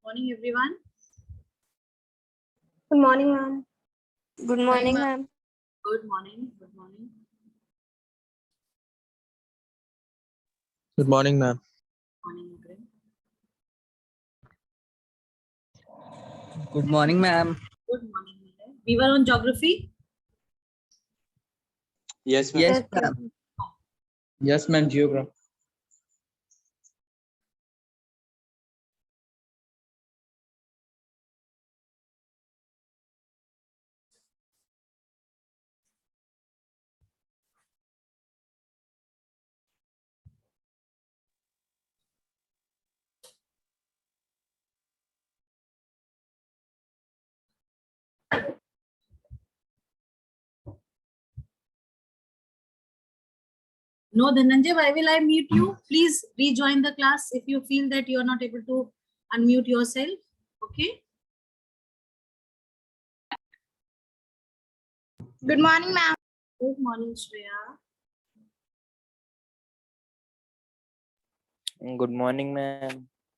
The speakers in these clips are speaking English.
Morning, everyone. Good morning, ma'am. Good morning, ma'am. Good morning. Good morning. Good morning, ma'am. Morning, Greg. Good morning, ma'am. Good morning, Nilay. We were on geography. Yes, ma'am. Yes, ma'am. Yes, ma'am. Geography. No, Dhananjay, why will I mute you? Please rejoin the class if you feel that you are not able to unmute yourself. Okay. Good morning, ma'am. Good morning, Shreya. Good morning, ma'am.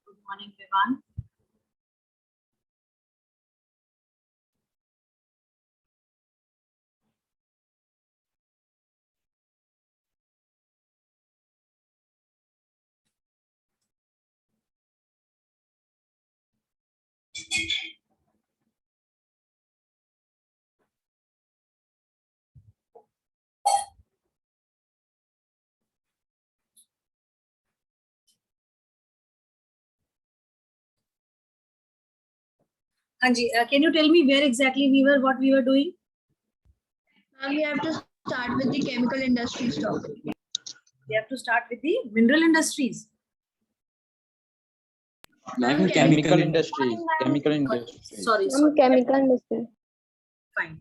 Good morning, Vivan. Anji, can you tell me where exactly what we were doing? We have to start with the chemical industries topic. We have to start with the mineral industries. Ma'am, chemical industries. Chemical industries. Sorry. Chemical industry. Fine.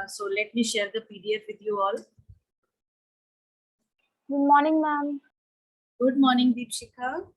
So let me share the PDF with you all. Good morning, ma'am. Good morning, Deepshika.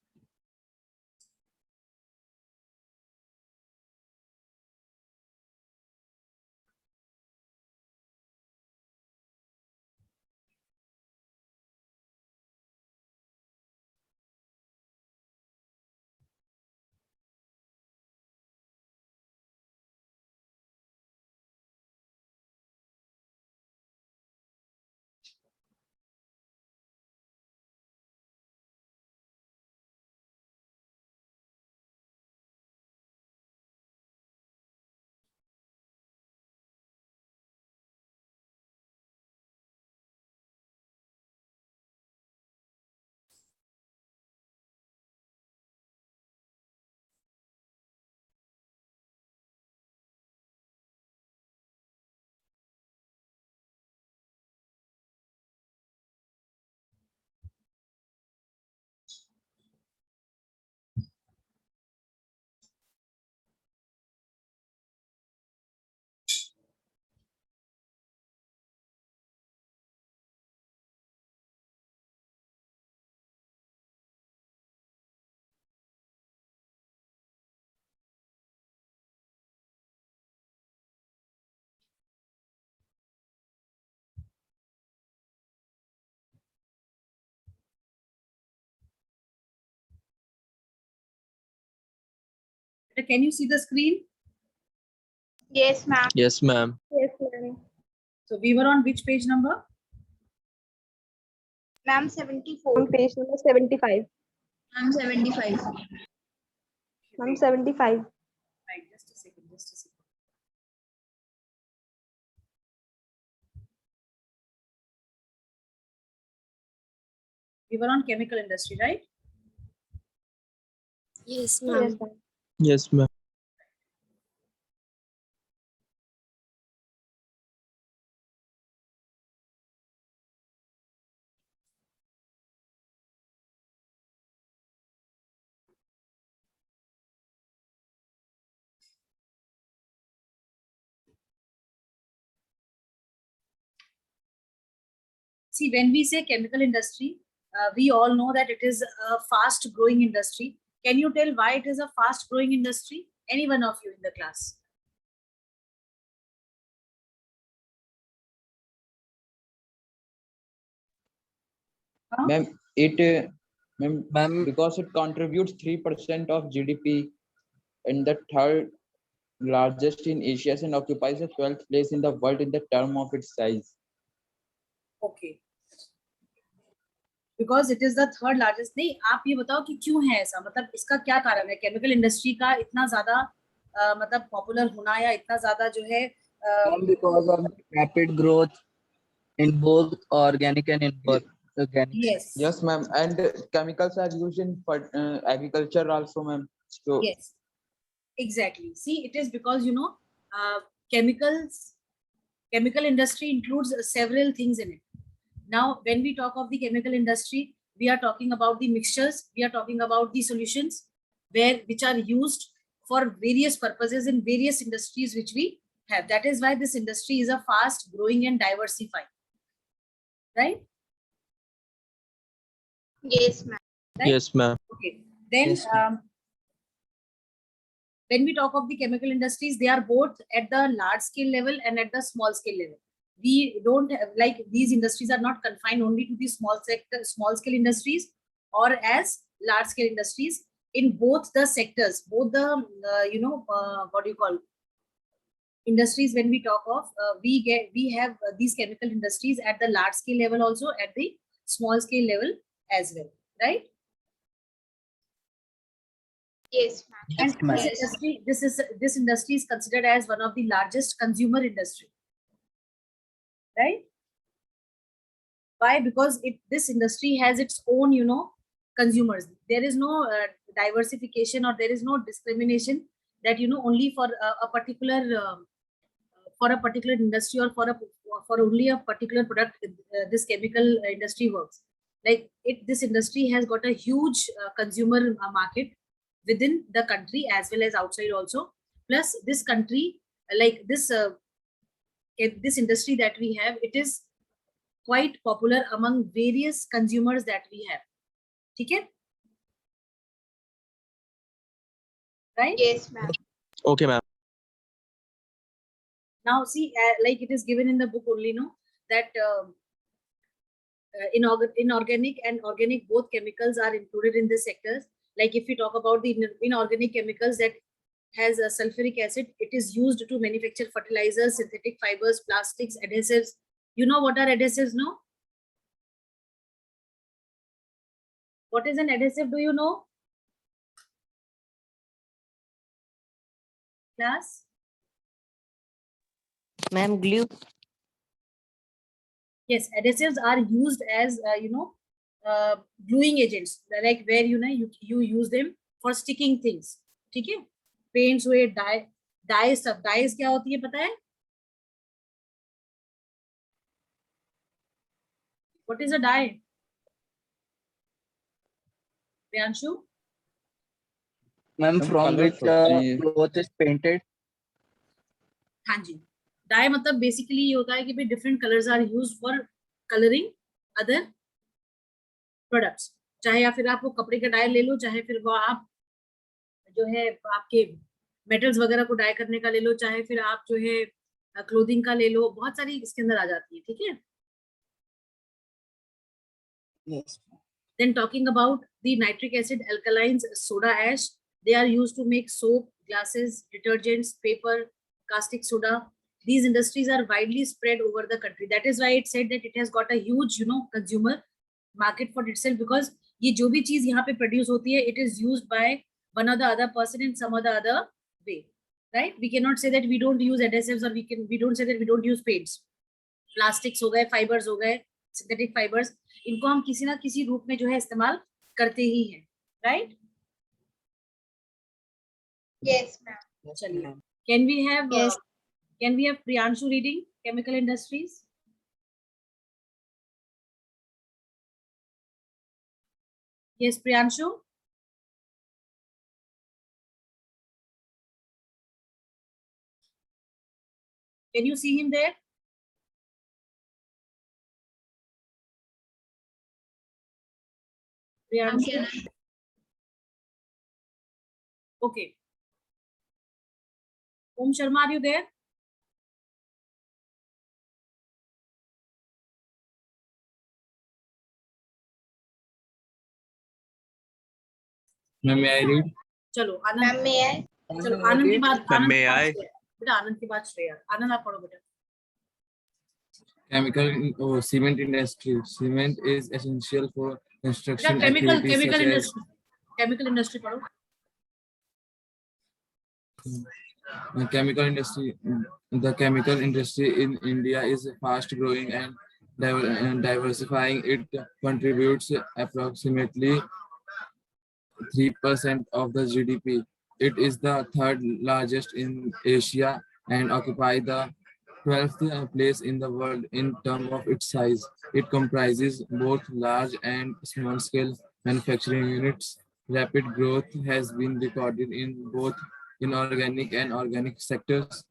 Can you see the screen? Yes, ma'am. Yes, ma'am. Yes, ma'am. So we were on which page number? Ma'am, 74. On page number 75. Ma'am, 75. Ma'am, 75. Right, just a second, just a second. We were on chemical industry, right? Yes, Yes, ma'am. ma'am. Yes, ma'am. See, when we say chemical industry, we all know that it is a fast growing industry. Can you tell why it is a fast growing industry? Any one of you in the class? Huh? Ma'am, Ma'am, because it contributes 3% of GDP. and the third largest in Asia and occupies the 12th place in the world in the term of its size. Okay. Because it is the third largest. नहीं, आप ये बताओ कि क्यों है ऐसा, मतलब इसका क्या कारण है केमिकल इंडस्ट्री का इतना ज्यादा मतलब पॉपुलर होना या इतना ज्यादा जो है Because of rapid growth in both organic and inorganic. yes Yes, ma'am. And chemicals are used in agriculture also, ma'am. So yes exactly. See, it is because chemical industry includes several things in it. Now when we talk of the chemical industry, we are talking about the mixtures, we are talking about the solutions which are used for various purposes in various industries which we have. That is why this industry is a fast growing and diversified, right? Yes, ma'am. Right? Yes, ma'am. Okay. Then Yes, ma'am. when we talk of the chemical industries, they are both at the large scale level and at the small scale level. We don't have, like, these industries are not confined only to the small scale industries or as large scale industries. In both the sectors, both the what do you call industries, when we talk of we have these chemical industries at the large scale level, also at the small scale level as well, right? Yes, ma'am. And ma'am. this industry is considered as one of the largest consumer industry, right? Why? Because this industry has its own consumers. There is no diversification, or there is no discrimination that only for a particular industry, or for only a particular product this chemical industry works. Like this industry has got a huge consumer market within the country as well as outside also. Plus this country, like this industry that we have, it is quite popular among various consumers that we have. Okay? Right? Yes, ma'am. Okay, ma'am. Now see, like it is given in the book only, that inorganic and organic, both chemicals are included in this sectors. Like if we talk about the inorganic chemicals that has a sulfuric acid, it is used to manufacture fertilizers, synthetic fibers, plastics, adhesives. You know what are adhesives, no? What is an adhesive? Do you know? Class? Ma'am, glue. Yes, adhesives are used as gluing agents, like where you use them for sticking things. ठीक है? Paints हुए, dye stuff. Dyes क्या होती है पता है? What is a dye? Priyanshu? Ma'am, Some from colours which होते हैं। cloth is painted. हाँ जी, डाई मतलब बेसिकली ये होता है कि भाई different colours are used for colouring other products. चाहे या फिर आप वो कपड़े का डाई ले लो, चाहे फिर वो आप जो है आपके मेटल्स वगैरह को डाई करने का ले लो, चाहे फिर आप जो है क्लोथिंग का ले लो, बहुत सारी इसके अंदर आ जाती है। ठीक है? Yes. Then talking about the nitric acid, alkalines, soda ash, they are used to make soap, glasses, detergents, paper, caustic soda. These industries are widely spread over the country. That is why it said that it has got a huge, consumer market for itself, because ये जो भी चीज यहाँ पे produce होती है, it is used by one or the other person in some or the other way, right? We cannot say that we don't use adhesives, or we don't say that we don't use paints. Plastics हो गए, fibers हो गए, synthetic fibers, इनको हम किसी ना किसी रूप में जो है इस्तेमाल करते ही हैं, right? Yes, ma'am. चलिए, can we have Yes. Priyanshu reading chemical industries? Yes, Priyanshu. Can you see him there? Priyanshu. Okay. Om Sharma, are you there? Ma'am, may I read? चलो, Ma'am, आनंद. may I? चलो आनंद की बात Ma'am, आनंद may की बात I? Shreya. बेटा आनंद की बात श्रेया। आनंद आप पढ़ो बेटा। Cement industry. Cement is essential for बेटा construction chemical activities such as chemical industry पढ़ो। chemical industry. The chemical industry in India is fast growing and diversifying. It contributes approximately 3% of the GDP. It is the third largest in Asia and occupy the 12th place in the world in terms of its size. It comprises both large and small scale manufacturing units. Rapid growth has been recorded in both inorganic and organic sectors.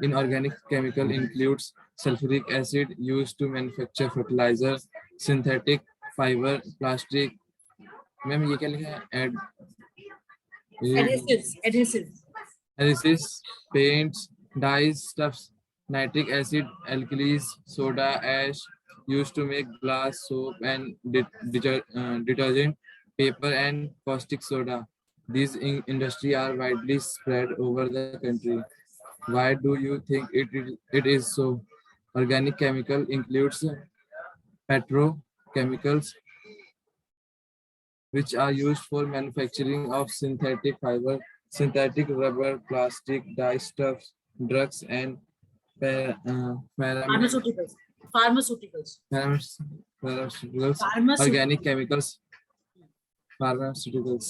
Inorganic chemical includes sulfuric acid used to manufacture fertilizer, synthetic fiber, plastic. Ma'am ये क्या लिखा है ad adhesives adhesives, paints, dyes, stuffs, nitric acid, alkalis, soda ash used to make glass, soap, and detergent, paper, and caustic soda. These industry are widely spread over the country. Why do you think it is so? Organic chemical includes petrochemicals, which are used for manufacturing of synthetic fiber, synthetic rubber, plastic, dyestuffs, drugs, and pharmaceuticals pharmaceuticals pharmaceuticals, pharmaceuticals organic chemicals, pharmaceuticals.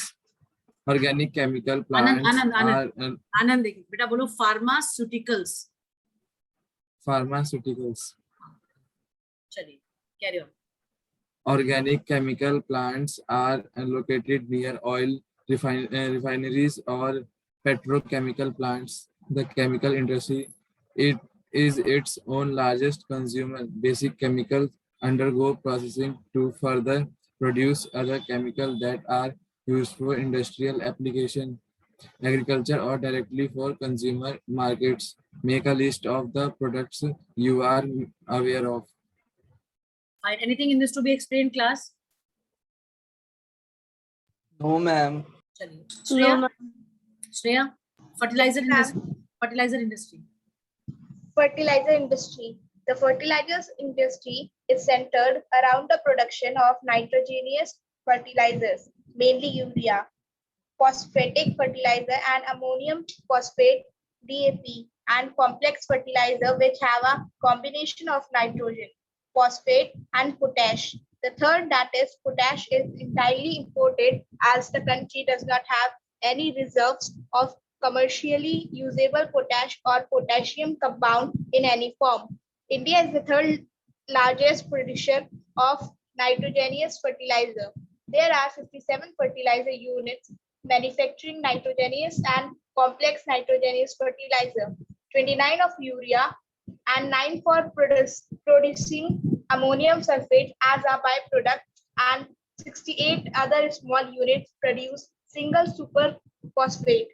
Organic chemical Anand plants Anand are Anand Anand देखिए बेटा बोलो pharmaceuticals. pharmaceuticals. चलिए carry on. Organic chemical plants are located near oil refineries or petrochemical plants. The chemical industry it is its own largest consumer. Basic chemicals undergo processing to further produce other chemicals that are used for industrial application, agriculture, or directly for consumer markets. Make a list of the products you are aware of. Fine. Anything in this to be explained, class? No, ma'am. चलिए No, Shreya ma'am. Shreya fertilizer Ma'am. industry fertilizer industry Fertilizer industry. The fertilizers industry is centered around the production of nitrogenous fertilizers, mainly urea, phosphatic fertilizer and ammonium phosphate, DAP, and complex fertilizer which have a combination of nitrogen, phosphate, and potash. The third, that is potash, is entirely imported as the country does not have any reserves of commercially usable potash or potassium compound in any form. India is the third largest producer of nitrogenous fertilizer. There are 57 fertilizer units manufacturing nitrogenous and complex nitrogenous fertilizer, 29 of urea, and 9 for producing ammonium sulfate as a byproduct, and 68 other small units produce single superphosphate.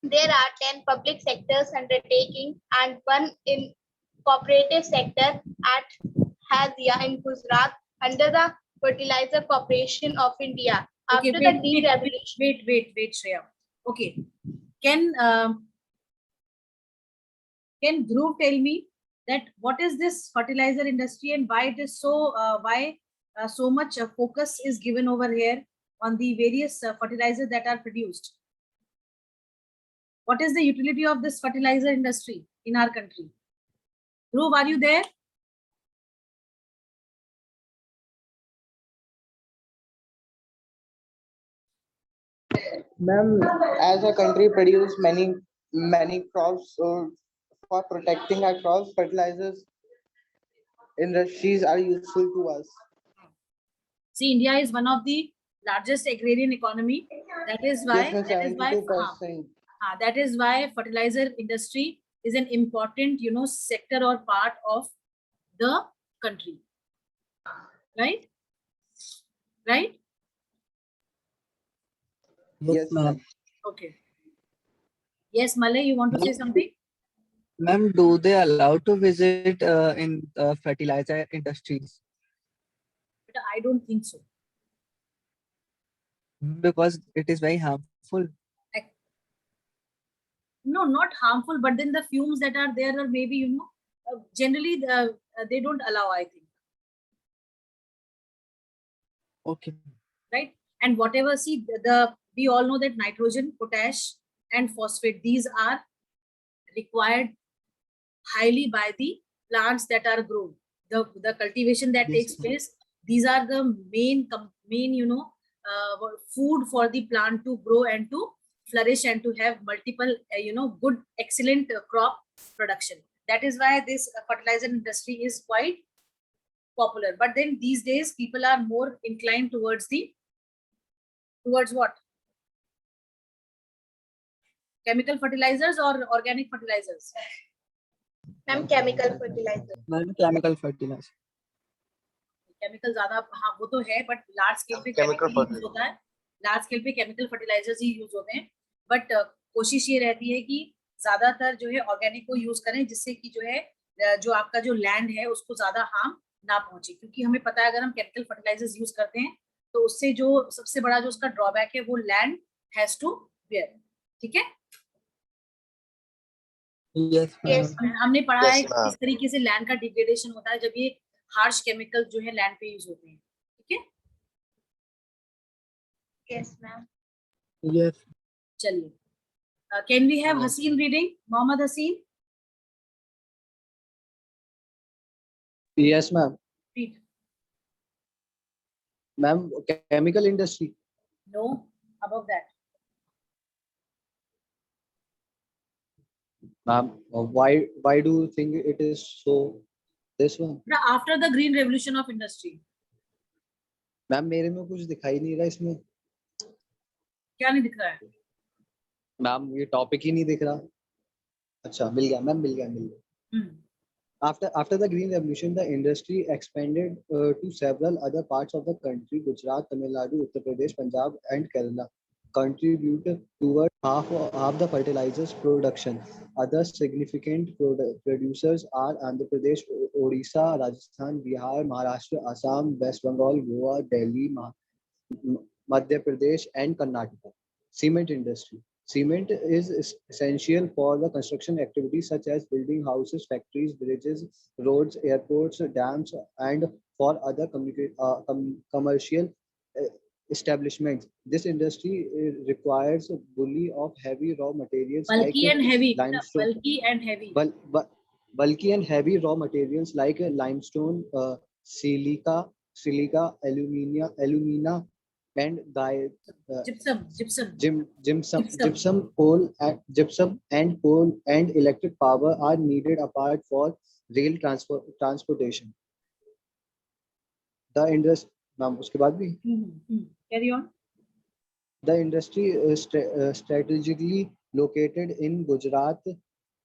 There are 10 public sectors undertaking and one in cooperative sector at Hazia in Gujarat under the Fertilizer Corporation of India. okay After the deregulation, wait Shreya. Okay, can Dhruv tell me that what is this fertilizer industry and why it is so so much focus is given over here on the various fertilizers that are produced? What is the utility of this fertilizer industry in our country? Dhruv, are you there? Ma'am, as a country produce many crops, so for protecting our crops, fertilizers industries are useful to us. See, India is one of the largest agrarian economy. That is why Yes, ma'am, 72%. that is why fertilizer industry is an important sector or part of the country. Right? Right? Yes, ma'am. Okay. Yes, Malay, you want to say something? Ma'am, do they allow to visit in fertilizer industries? But I don't think so. Because it is very harmful. no, not harmful, but then the fumes that are there are maybe, generally they don't allow, I think. Okay. Right? And whatever, see, we all know that nitrogen, potash, and phosphate, these are required highly by the plants that are grown. The cultivation that Yes, takes ma'am. place, these are the main, food for the plant to grow and to flourish and to have multiple, good, excellent crop production. That is why this fertilizer industry is quite popular. But then these days, people are more inclined towards what? Chemical fertilizers or organic fertilizers? Ma'am, chemical fertilizer. Ma'am, chemical fertilizer. Chemical ज्यादा, हाँ वो तो है, but large scale पे Chemical chemical use होता है, large scale पे chemical fertilisers ही use होते हैं. बट कोशिश ये रहती है कि ज्यादातर जो है ऑर्गेनिक को यूज करें, जिससे कि जो है जो आपका जो लैंड है उसको ज्यादा हार्म ना पहुंचे. क्योंकि हमें पता है अगर हम केमिकल फर्टिलाइजर्स यूज करते हैं तो उससे जो सबसे बड़ा जो उसका ड्रॉबैक है वो लैंड हैज टू बेयर. ठीक है, Yes, Yes, ma'am. ma'am. हमने पढ़ा Yes, है ma'am. किस तरीके से लैंड का डिग्रेडेशन होता है जब ये हार्श केमिकल जो है लैंड पे यूज होते हैं. ठीक है, Yes, ma'am. Yes. चलिए, कैन वी हैव Yes. हसीन रीडिंग? मोहम्मद हसीन, Yes, ma'am. read. Ma'am, chemical industry. No, above that. Ma'am, why do you think it is so? This one. After the green revolution of industry. Ma'am मेरे में कुछ दिखाई नहीं रहा इसमें. क्या नहीं दिख रहा है? मैम ये टॉपिक ही नहीं दिख रहा. अच्छा मिल गया मैम, मिल गया. After the green revolution, the industry expanded to several other parts of the country. Gujarat, Tamil Nadu, Uttar Pradesh, Punjab, and Kerala contribute toward half the fertilizers production. Other significant producers are Andhra Pradesh, Odisha, Rajasthan, Bihar, Maharashtra, Assam, West Bengal, Goa, Delhi, Madhya Pradesh, and Karnataka. Cement industry. Cement is essential for the construction activities such as building houses, factories, bridges, roads, airports, dams, and for other commercial establishments. This industry requires bulky of heavy raw materials Bulky like and heavy. limestone. Bulky and heavy. Bulky and heavy raw materials like limestone, silica, alumina, and gypsum, coal, and electric power are needed apart for rail transportation. The industry, ma'am, उसके बाद भी. Carry on. The industry is strategically located in Gujarat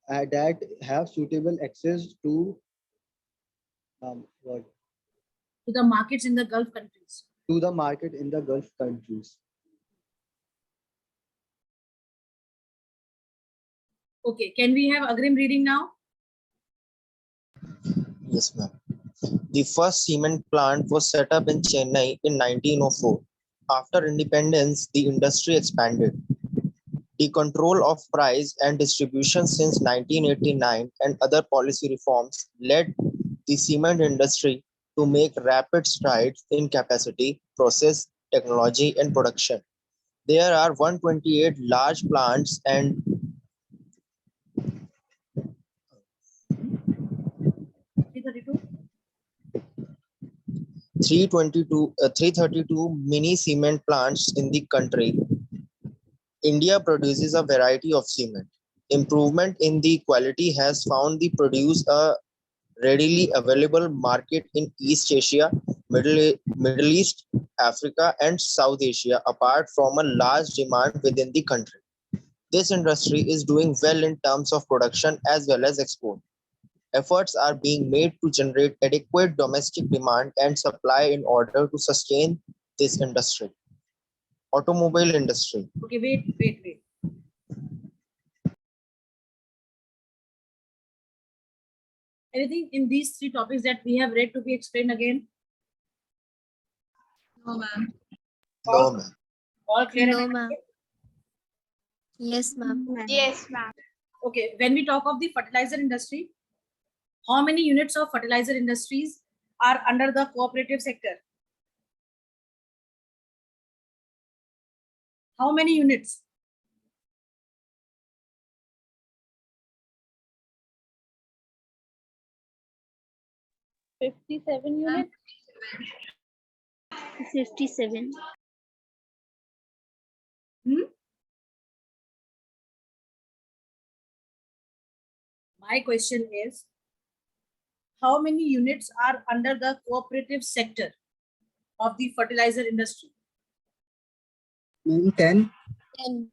that have suitable access to To the markets in the Gulf countries. To the market in the Gulf countries. Okay, can we have Agrim reading now? Yes, ma'am. The first cement plant was set up in Chennai in 1904. After independence, the industry expanded. The control of price and distribution since 1989 and other policy reforms led the cement industry to make rapid strides in capacity, process, technology, and production. There are 128 large plants and 332 mini cement plants in the country. India produces a variety of cement. Improvement in the quality has found the produce a readily available market in East Asia, Middle East, Africa, and South Asia, apart from a large demand within the country. This industry is doing well in terms of production as well as export. Efforts are being made to generate adequate domestic demand and supply in order to sustain this industry. Automobile industry. Okay, wait. Anything in these three topics that we have read to be explained again? No, ma'am. No, ma'am. All clear? No, ma'am. Yes, ma'am. Yes, ma'am. Okay, when we talk of the fertilizer industry, how many units of fertilizer industries are under the cooperative sector? How many units? units. 57. My question is, how many units are under the cooperative sector of the fertilizer industry? 10. 10.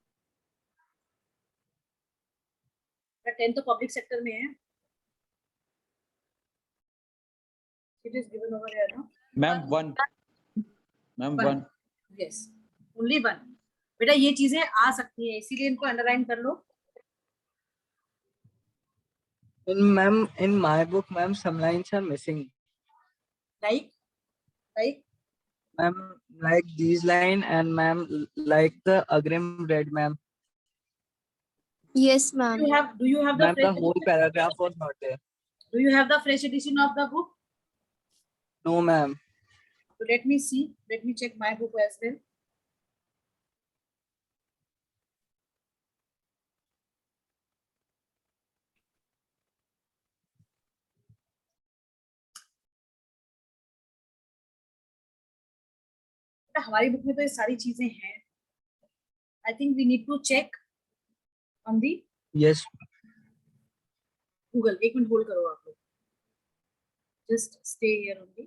The 10 तो public sector में है. It is given over here, no? Ma'am, one. Ma'am, one. Yes, only one. बेटा ये चीजें आ सकती हैं, इसीलिए इनको अंडरलाइन कर लो. In my book, ma'am, some lines are missing. Like Ma'am, like these line and ma'am, like the Agrim read, ma'am. Yes, ma'am. do you have the Ma'am, fresh the whole paragraph was not there. do you have the fresh edition of the book? No, ma'am. So let me see. Let me check my book as well. हमारी book में तो ये सारी चीजें हैं. I think we need to check on the Yes. Google. एक minute hold करो आप लोग. Just stay here only.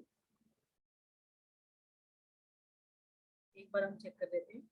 एक बार हम चेक कर लेते हैं.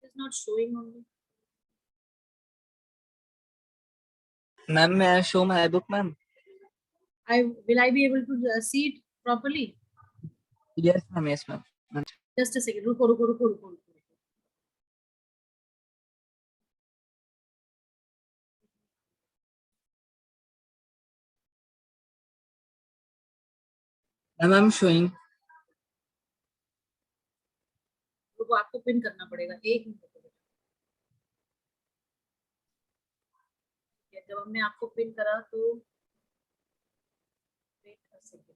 It's not showing only. Ma'am, may I show my book, ma'am? Will I be able to see it properly? Yes, ma'am. Yes, ma'am. Just a second. रुको. Ma'am, I'm showing. रुको, आपको pin करना पड़ेगा. एक minute. जब हमने आपको pin करा तो wait a second.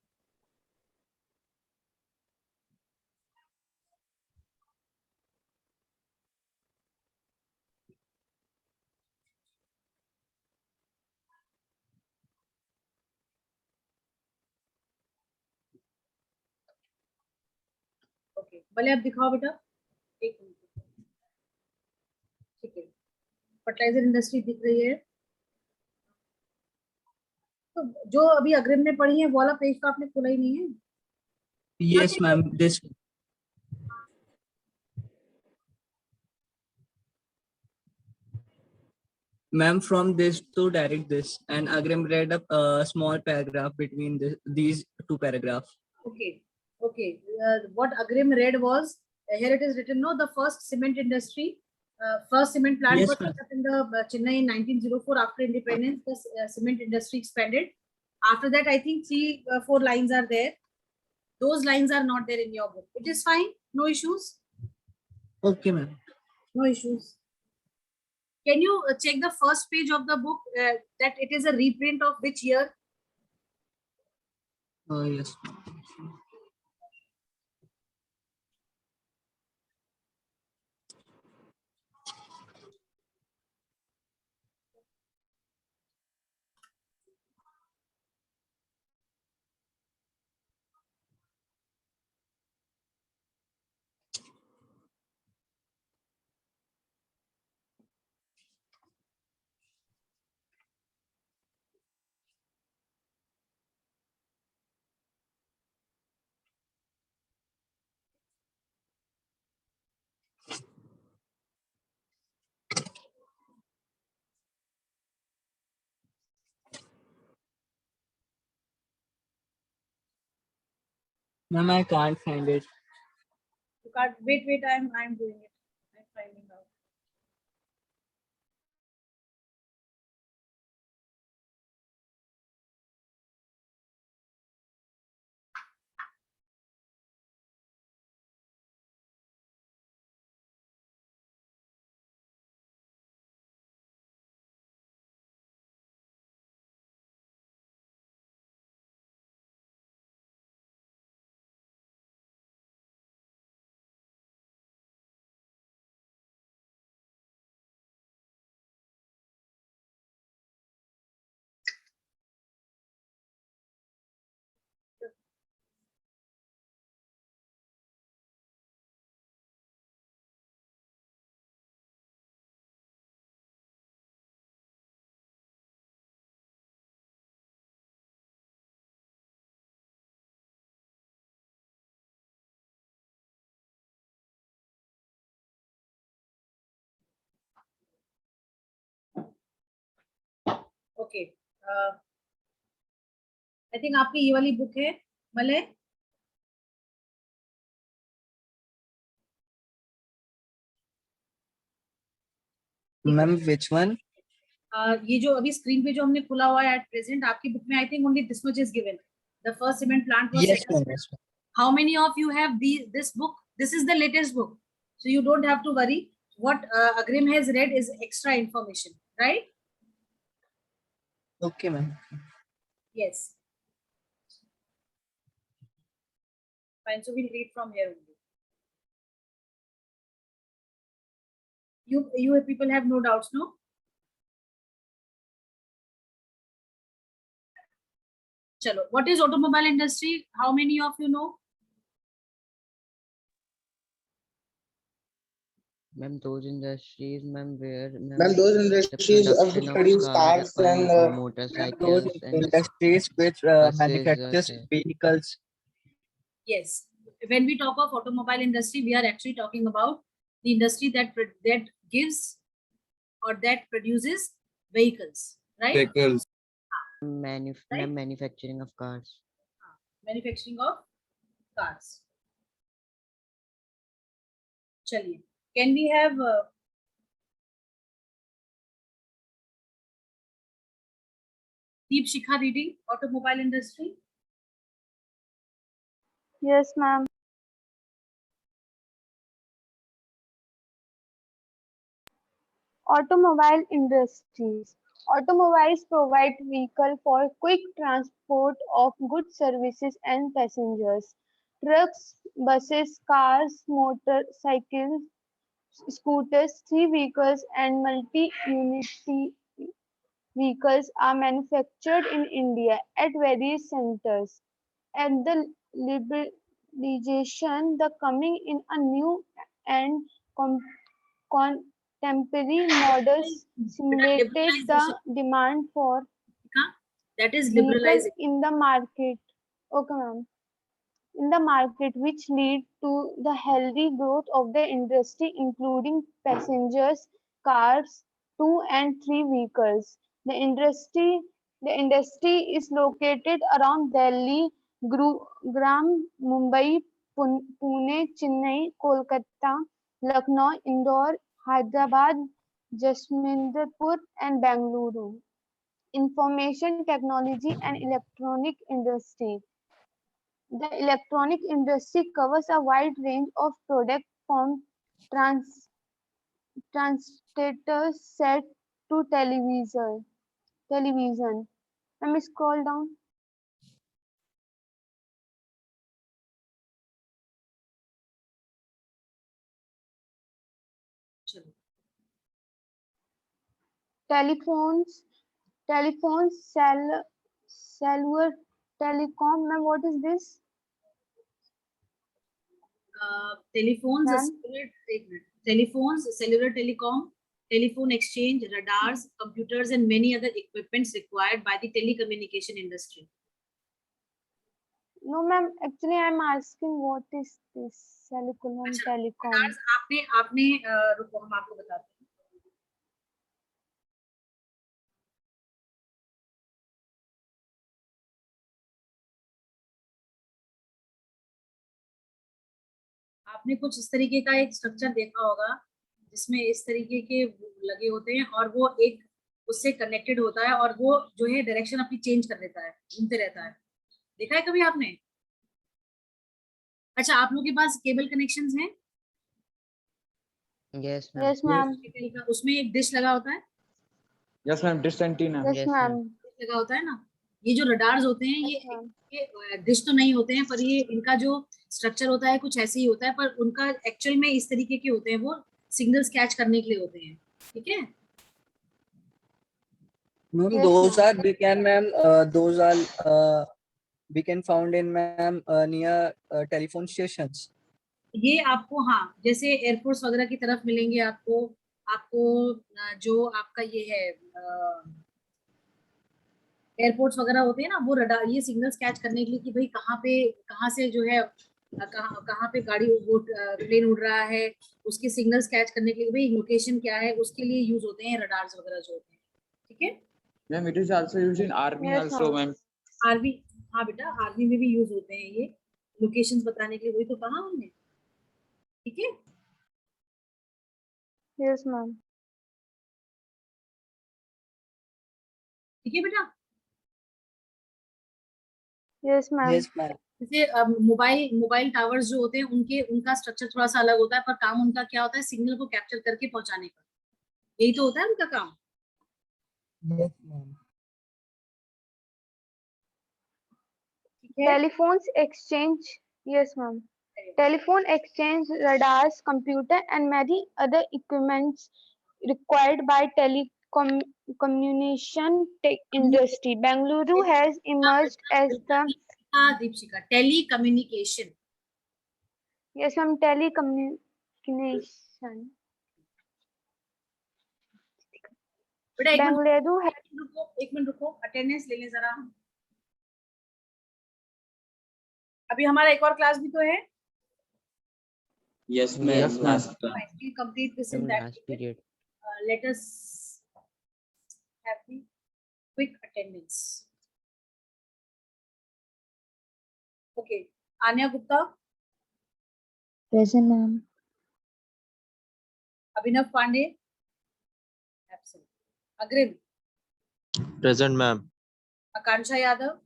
ओके, भले आप दिखाओ बेटा. एक मिनट. ठीक है, फर्टिलाइजर इंडस्ट्री दिख रही है. तो जो अभी अग्रिम में पढ़ी है वो वाला पेज तो आपने खोला ही नहीं है. Yes, ma'am. This. Ma'am, from this to direct this, and Agrim read a small paragraph between these two paragraphs. Okay. What Agrim read was, here it is written, no, the first cement industry, first cement plant Yes, was ma'am. set up in the Chennai in 1904 after independence. The cement industry expanded. After that, I think 3-4 lines are there. Those lines are not there in your book. It is fine. No issues. Okay, ma'am. No issues. Can you check the first page of the book that it is a reprint of which year? Yes. Ma'am, I can't find it. You can't, wait, I'm doing it. I'm finding out. Okay, I think आपकी ये वाली book है मले. Ma'am, which one? ये जो अभी screen पे जो हमने खुला हुआ है एट प्रेजेंट, आपकी बुक में I think only this much is given. The first cement plant was Yes, set. ma'am. Yes, ma'am. How many of you have this book? This is the latest book, so you don't have to worry. What Agrim has read is extra information, right? Okay, ma'am. Yes. Fine. So we'll read from here only. You people have no doubts, no? Chalo. What is automobile industry? How many of you know? Ma'am, those industries, ma'am, where Ma'am, those the industries production which of produce cars, cars and Those motorcycles, and industries which buses, manufactures vehicles. Yes. When we talk of automobile industry, we are actually talking about the industry that gives or that produces vehicles, right? Vehicles. Right? manufacturing of cars. Manufacturing of cars. Chaliye. Can we have Deep Shikha reading automobile industry? Yes, ma'am. Automobile industries. Automobiles provide vehicle for quick transport of goods, services, and passengers. Trucks, buses, cars, motorcycles, scooters, three vehicles, and multi-unit vehicles are manufactured in India at various centers. At the liberalization, the coming in a new and contemporary models stimulated the Liberalization. demand for That is vehicles liberalization. in the market. Okay, ma'am. In the market, which lead to the healthy growth of the industry, including passengers, cars, two and three vehicles. The industry is located around Delhi, Gurugram, Mumbai, Pune, Chennai, Kolkata, Lucknow, Indore, Hyderabad, Jasminderpur, and Bangalore. Information technology and electronic industry. The electronic industry covers a wide range of products from translators set to television. Let me scroll down. Chalo. Telephones, cellular telecom. Ma'am, what is this? Telephones, Ma'am? telephones, cellular telecom, telephone exchange, radars, computers, and many other equipments required by the telecommunication industry. No, ma'am. Actually, I'm asking what is this cellular telecom? Radars, आपने रुको, हम आपको बताते हैं. आपने कुछ इस तरीके का एक स्ट्रक्चर देखा होगा जिसमें इस तरीके के लगे होते हैं और वो एक उससे कनेक्टेड होता है और वो जो है डायरेक्शन अपनी चेंज कर देता है, घूमते रहता है। देखा है कभी आपने? अच्छा, आप लोगों के पास केबल कनेक्शंस हैं? Yes, ma'am. Yes, ma'am. Cable का उसमें एक डिश लगा होता है, Yes, ma'am. Dish antenna. Yes, Yes, ma'am. ma'am. Dish लगा होता है ना। ये जो रडार्स होते हैं Yes, ma'am. ये डिश तो नहीं होते हैं, पर ये इनका जो स्ट्रक्चर होता है कुछ ऐसे ही होता है, पर उनका एक्चुअल में इस तरीके के होते हैं, वो सिग्नल्स कैच करने के लिए होते हैं। ठीक है? Ma'am, Yes, those ma'am. are we can, ma'am. Those are we can found in, ma'am, near telephone stations. ये आपको, हाँ, जैसे एयरफोर्स वगैरह की तरफ मिलेंगे आपको। आपको जो आपका ये है एयरपोर्ट्स वगैरह होते हैं ना, वो रडार ये सिग्नल्स कैच करने के लिए कि भाई कहाँ से जो है कहाँ पे गाड़ी वो प्लेन उड़ रहा है, उसके सिग्नल्स कैच करने के लिए भाई लोकेशन क्या है, उसके लिए यूज होते हैं रडार्स वगैरह जो होते हैं। ठीक है? Ma'am, it is also used in army Yes, also, ma'am. ma'am. Army, हाँ बेटा, आर्मी में भी यूज होते हैं ये लोकेशंस बताने के लिए, वही तो कहा हमने। ठीक है? Yes, ma'am. ठीक है बेटा? Yes, ma'am. Yes, ma'am. जैसे मोबाइल टावर्स जो होते हैं उनका स्ट्रक्चर थोड़ा सा अलग होता है, पर काम उनका क्या होता है, सिग्नल को कैप्चर करके पहुंचाने का, यही तो होता है उनका काम। Yes, ma'am. ठीक है? Telephones exchange. Yes, ma'am. Telephone exchange, radars, computer, and many other equipments required by communication tech industry. Bengaluru has emerged as the Deepshikha, telecommunication. yes, ma'am, telecommunication. बेटा Bengaluru has एक मिनट रुको, attendance ले लें जरा। अभी हमारा एक और क्लास भी तो है। Yes, ma'am. Yes, ma'am. We'll complete this in Ma'am, that last period. period. Let us have the quick attendance. Okay, Anya Gupta, Present, ma'am. Abhinav Pandey, absent. Agrim, Present, ma'am. Akansha Yadav,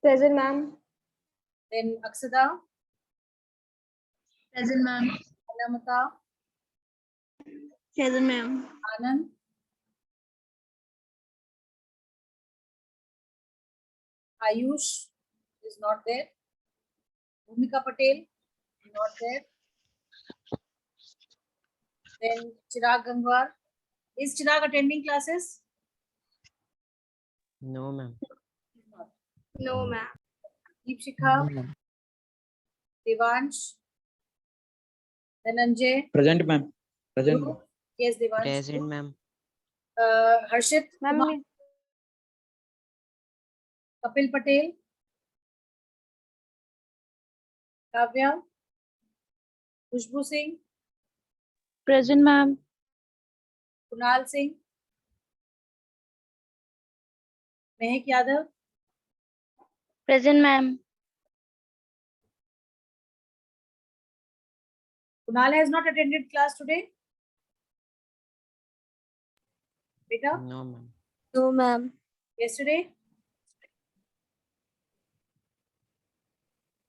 Present, ma'am. then Aksada, Present, ma'am. Anamata, Present, ma'am. Anand, Ayush is not there. Bhumika Patel, not there. Then Chirag Gangwar. Is Chirag attending classes? No, ma'am. No, ma'am. Deepshikha, No, ma'am. Devansh, Dhananjay. Present, ma'am. Present. Dhruv. Yes, Devansh. Present, ma'am. Harshit, ma'am. Kumar, Kapil Patel, Kavya, Khushbu Singh, Present, ma'am. Kunal Singh, Mehak Yadav, Present, ma'am. Kunal has not attended class today. Beta, No, ma'am. No, ma'am. yesterday.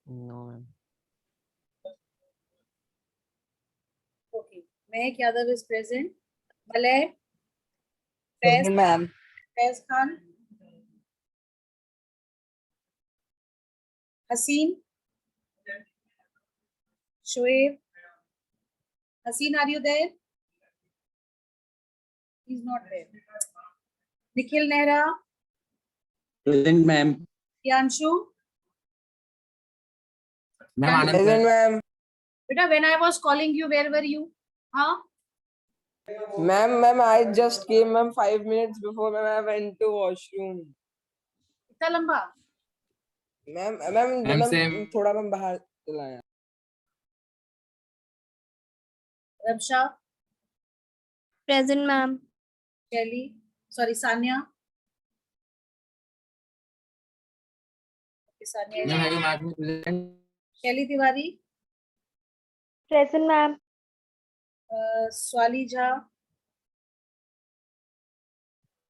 No, ma'am. Okay, Mehak Yadav is present. Malay, Present, ma'am. Faiz Khan, Haseen, Shoaib. Haseen, are you there? He's not there. Nikhil Nehra, Present, ma'am. Yanshu. Ma'am, Present, ma'am. Beta, when I was calling you, where were you? Huh? Ma'am, I just came, ma'am, 5 minutes before, ma'am, I went to washroom. इतना लंबा? Ma'am, same. थोड़ा ma'am बाहर चला आया. Rabsha, Present, ma'am. Shelly, sorry, Sanya. Okay, Sanya. Ma'am, have you marked me present? Shelly Tiwari, Present, ma'am. Swali Jha,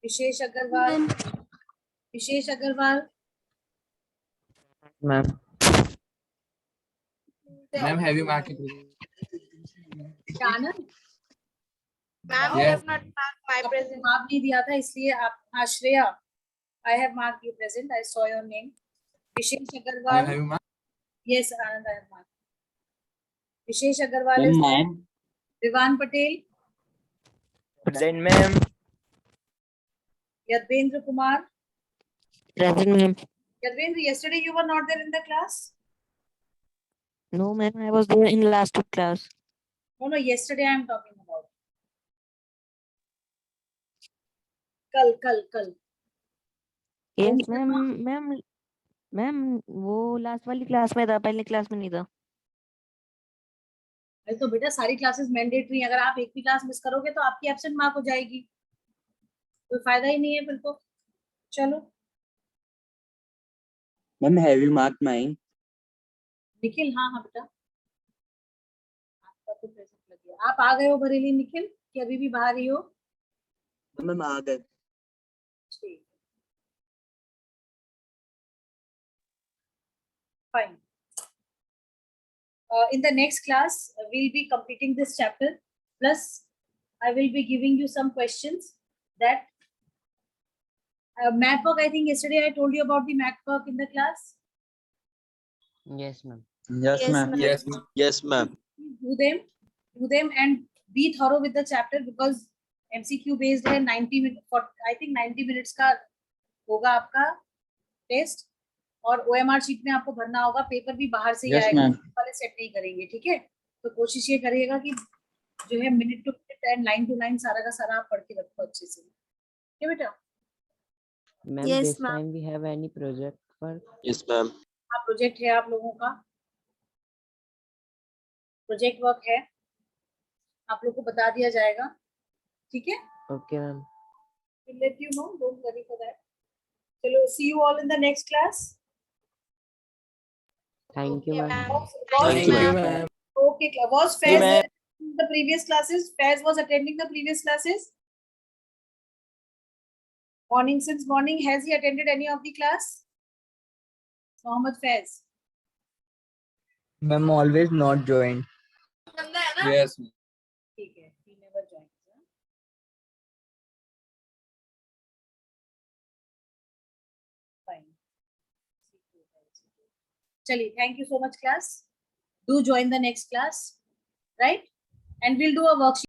Vishesh Agarwal, Vishesh Agarwal, Ma'am. Ma'am, have you marked it? Anand, Ma'am, you Yes. have not marked my present. Mark नहीं दिया था इसलिए आप Shreya, I have marked you present. I saw your name. Vishesh Ma'am, Agarwal. have you marked? Yes, Anand, I have marked. Vishesh Agarwal is there. Vivan Patel, Present, ma'am. Yadvendra Kumar. Present, ma'am. Yadvendra, yesterday you were not there in the class. No, ma'am, I was there in last class. No, yesterday I am talking about. Kal. Yes, Om Sharma? Ma'am वो last वाली class में था, पहले class में नहीं था। अरे तो बेटा सारी क्लासेस मैंडेटरी, अगर आप एक भी क्लास मिस करोगे तो आपकी एब्सेंट मार्क हो जाएगी, कोई फायदा ही नहीं है फिर तो। चलो Ma'am, have you marked mine? Nikhil, हाँ बेटा, आपका तो प्रेजेंट लग गया। आप आ गए हो बरेली निखिल, कि अभी भी बाहर ही हो? Ma'am, आ गए। ठीक, fine. In the next class, we'll be completing this chapter. Plus, I will be giving you some questions that map work. I think yesterday I told you about the map work in the class. Yes, ma'am. Yes, ma'am. Yes, ma'am. Yes, ma'am. Do them and be thorough with the chapter because MCQ based है 90 minutes. I think 90 minutes का होगा आपका test, और OMR sheet में आपको भरना होगा। Paper भी बाहर से ही Yes, आएगा, ma'am. वाले सेट नहीं करेंगे, ठीक है? तो कोशिश ये करिएगा कि जो है minute to minute and line to line सारा का सारा आप पढ़ के रखो अच्छे से, ठीक है बेटा? Ma'am, Yes, this ma'am. time we have any project for? Yes, ma'am. हाँ, प्रोजेक्ट है आप लोगों का, प्रोजेक्ट वर्क है, आप लोग को बता दिया जाएगा, ठीक है? Okay, ma'am. We'll let you know, don't worry for that. चलो, see you all in the next class. Thank you, Okay, ma'am. ma'am. Thank you, ma'am. Okay, was Faiz attending the previous classes? Faiz was attending the previous classes? Morning, since morning, has he attended any of the class? Mohammed Faiz. Ma'am, always not joined. Yes, ma'am. ठीक है, he never joined. Fine. Chali, thank you so much, class. Do join the next class, right? And we'll do a worksheet.